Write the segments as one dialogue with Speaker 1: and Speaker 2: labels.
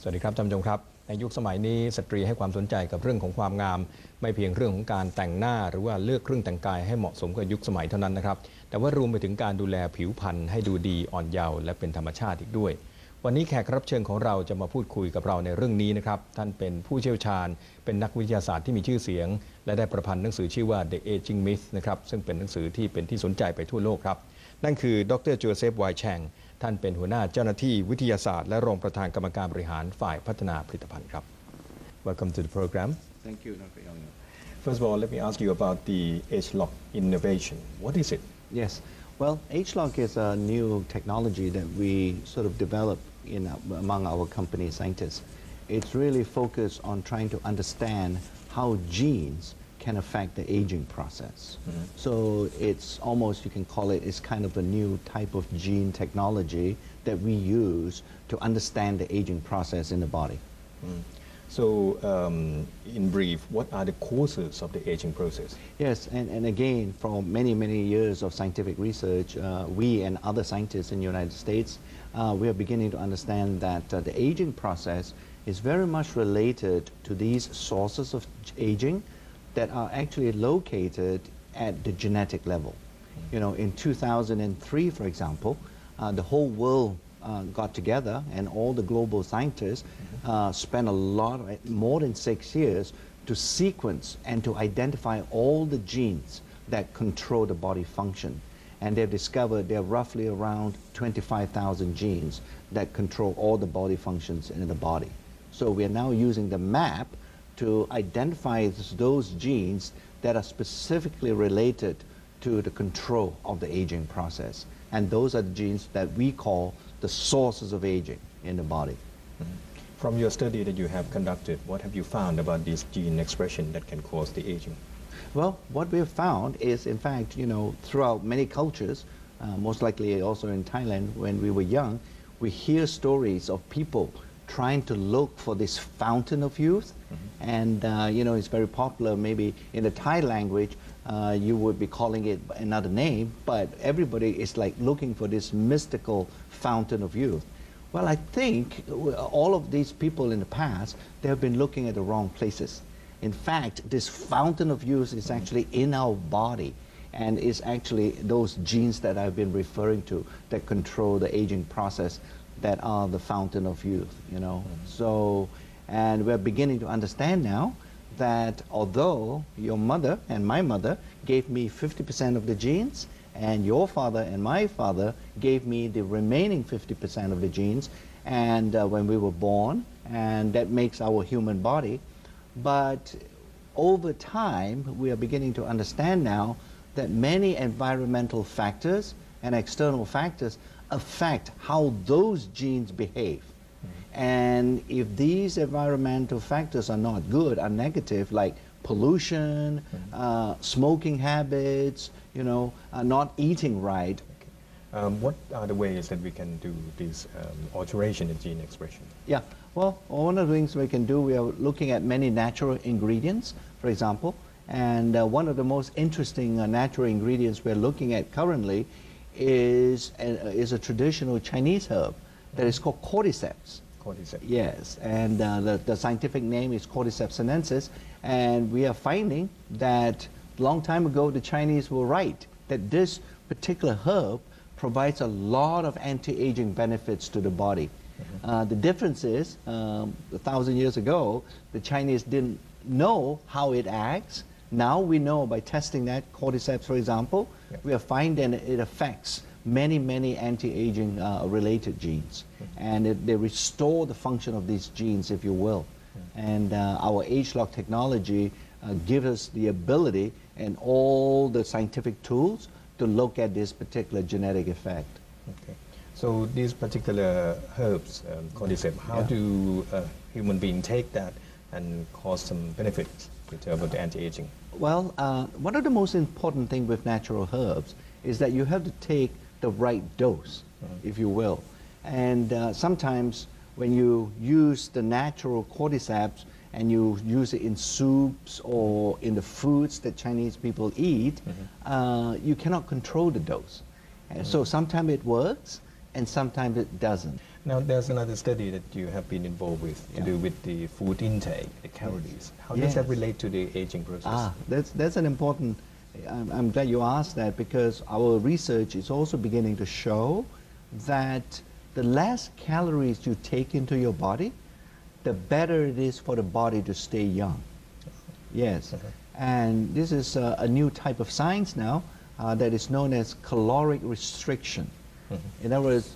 Speaker 1: สวัสดีครับท่านผู้ชมครับในยุคสมัยนี้สตรีให้ความสนใจกับเรื่องของความงามไม่เพียงเรื่องของการแต่งหน้าหรือว่าเลือกเครื่องแต่งกายให้เหมาะสมกับยุคสมัยเท่านั้นนะครับแต่ว่ารวมไปถึงการดูแลผิวพรรณให้ดูดีอ่อนเยาว์และเป็นธรรมชาติอีกด้วยวันนี้แขกรับเชิญของเราจะมาพูดคุยกับเราในเรื่องนี้นะครับท่านเป็นผู้เชี่ยวชาญเป็นนักวิทยาศาสตร์ที่มีชื่อเสียงและได้ประพันธ์หนังสือชื่อว่า The Aging Myth นะครับซึ่งเป็นหนังสือที่เป็นที่สนใจไปทั่วโลกครับนั่นคือดร.โจเซฟ ไวท์แชงท่านเป็นหัวหน้าเจ้าหน้าที่วิทยาศาสตร์และรองประธานกรรมการบริหารฝ่ายพัฒนาผลิตภัณฑ์ครับ Welcome to the program.
Speaker 2: Thank you, Dr. Yang.
Speaker 1: First of all, let me ask you about the H-Lock innovation. What is it?
Speaker 2: Yes. Well, H-Lock is a new technology that we sort of developed among our company scientists. It's really focused on trying to understand how genes can affect the aging process. Mm-hmm. So it's almost, you can call it, it's kind of a new type of gene technology that we use to understand the aging process in the body.
Speaker 1: Mm. So, in brief, what are the causes of the aging process?
Speaker 2: Yes, and again, from many, many years of scientific research, we and other scientists in the United States, we are beginning to understand that the aging process is very much related to these sources of aging that are actually located at the genetic level. Mm-hmm. You know, in 2003, for example, the whole world got together and all the global scientists spent a lot, more than 6 years, to sequence and to identify all the genes that control the body function. And they've discovered there are roughly around 25,000 genes that control all the body functions in the body. So we are now using the map to identify those genes that are specifically related to the control of the aging process. And those are the genes that we call the sources of aging in the body.
Speaker 1: Mm-hmm. From your study that you have conducted, what have you found about this gene expression that can cause the aging?
Speaker 2: Well, what we have found is, in fact, you know, throughout many cultures, most likely also in Thailand, when we were young, we hear stories of people trying to look for this fountain of youth. Mm-hmm. And, you know, it's very popular. Maybe in the Thai language, you would be calling it another name, but everybody is like looking for this mystical fountain of youth. Well, I think all of these people in the past, they have been looking at the wrong places. In fact, this fountain of youth is actually in our body, and is actually those genes that I've been referring to that control the aging process that are the fountain of youth, you know. Mm-hmm. So, and we're beginning to understand now that although your mother and my mother gave me 50% of the genes, and your father and my father gave me the remaining 50% of the genes, and when we were born, and that makes our human body. But over time, we are beginning to understand now that many environmental factors and external factors affect how those genes behave. Mm-hmm. And if these environmental factors are not good, are negative, like pollution, mm-hmm. Smoking habits, you know, not eating right.
Speaker 1: Okay. What are the ways that we can do this alteration in gene expression?
Speaker 2: Yeah, well, one of the things we can do, we are looking at many natural ingredients, for example, and one of the most interesting natural ingredients we're looking at currently is a traditional Chinese herb that is called cordyceps.
Speaker 1: Cordyceps.
Speaker 2: Yes, and the scientific name is Cordyceps sinensis, and we are finding that a long time ago the Chinese were right, that this particular herb provides a lot of anti-aging benefits to the body. Mm-hmm. The difference is, 1,000 years ago, the Chinese didn't know how it acts. Now we know by testing that cordyceps, for example, yep. We are finding it affects many, many anti-aging related genes. Mm-hmm. And they restore the function of these genes, if you will. Mm-hmm. And our H-Lock technology gives us the ability and all the scientific tools to look at this particular genetic effect.
Speaker 1: Okay. So these particular herbs, cordyceps, how do human beings take that and cause some benefits in terms of the anti-aging?
Speaker 2: Well, one of the most important things with natural herbs is that you have to take the right dose, mm-hmm. if you will. And sometimes when you use the natural cordyceps and you use it in soups or in the foods that Chinese people eat, mm-hmm.
Speaker 1: You
Speaker 2: cannot control the dose. Mm-hmm. So sometimes it works and sometimes it doesn't.
Speaker 1: Now, there's another study that you have been involved with to do with the food intake, the calories. How does that relate to the aging process?
Speaker 2: That's an important. I'm glad you asked that, because our research is also beginning to show that the less calories you take into your body, the better it is for the body to stay young. Yes. And this is a new type of science now that is known as caloric restriction. In other words,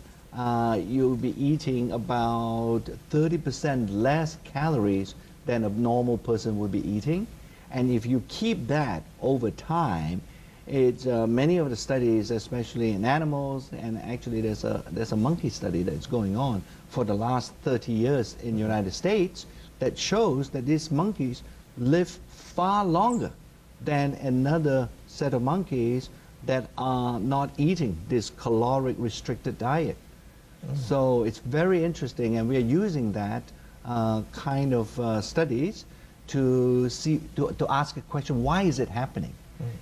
Speaker 2: you'll be eating about 30% less calories than a normal person would be eating. And if you keep that over time, it's many of the studies, especially in animals, and actually there's a monkey study that's going on for the last 30 years in the United States that shows that these monkeys live far longer than another set of monkeys that are not eating this caloric restricted diet. So it's very interesting, and we are using that kind of studies to ask a question: why is it happening?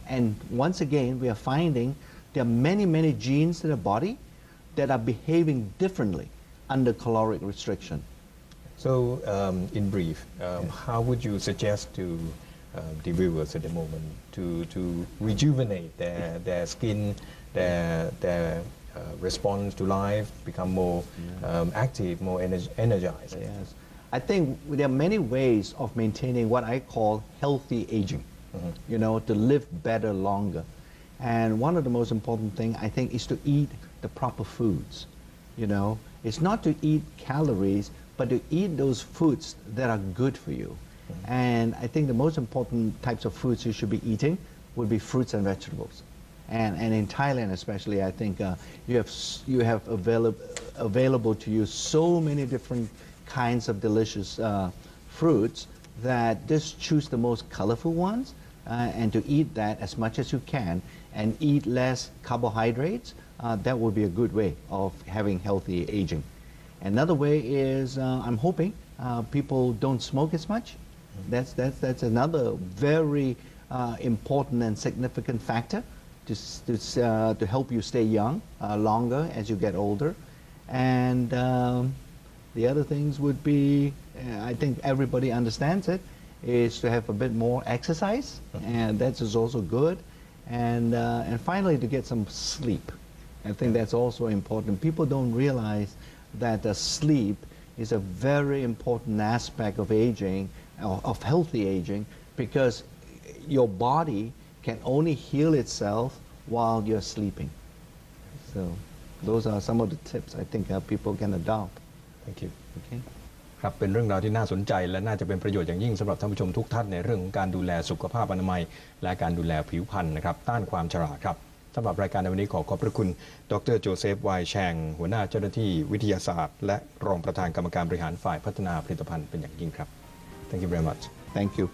Speaker 2: And once again, we are finding there are many genes in the body that are behaving differently under caloric restriction.
Speaker 1: So, in brief, how would you suggest to the viewers at the moment to rejuvenate their skin, their response to life, become more active, more energized?
Speaker 2: Yes. I think there are many ways of maintaining what I call healthy aging, you know, to live better longer. And one of the most important things, I think, is to eat the proper foods. You know, it's not to eat calories, but to eat those foods that are good for you. And I think the most important types of foods you should be eating would be fruits and vegetables. And in Thailand especially, I think you have available to you so many different kinds of delicious fruits that just choose the most colorful ones and to eat that as much as you can and eat less carbohydrates. That would be a good way of having healthy aging. Another way is I'm hoping people don't smoke as much. That's another very important and significant factor to help you stay young longer as you get older. And the other things would be, I think everybody understands it, is to have a bit more exercise, and that is also good. And finally, to get some sleep. I think that's also important. People don't realize that sleep is a very important aspect of aging, of healthy aging, because your body can only heal itself while you're sleeping. So those are some of the tips I think people can adopt.
Speaker 1: Thank you.
Speaker 2: Okay.
Speaker 1: ครับเป็นเรื่องราวที่น่าสนใจและน่าจะเป็นประโยชน์อย่างยิ่งสำหรับท่านผู้ชมทุกท่านในเรื่องของการดูแลสุขภาพอนามัยและการดูแลผิวพรรณนะครับต้านความชราครับสำหรับรายการในวันนี้ขอบพระคุณดร.โจเซฟ วายแชงหัวหน้าเจ้าหน้าที่วิทยาศาสตร์และรองประธานกรรมการบริหารฝ่ายพัฒนาผลิตภัณฑ์เป็นอย่างยิ่งครับ Thank you very much.
Speaker 2: Thank you.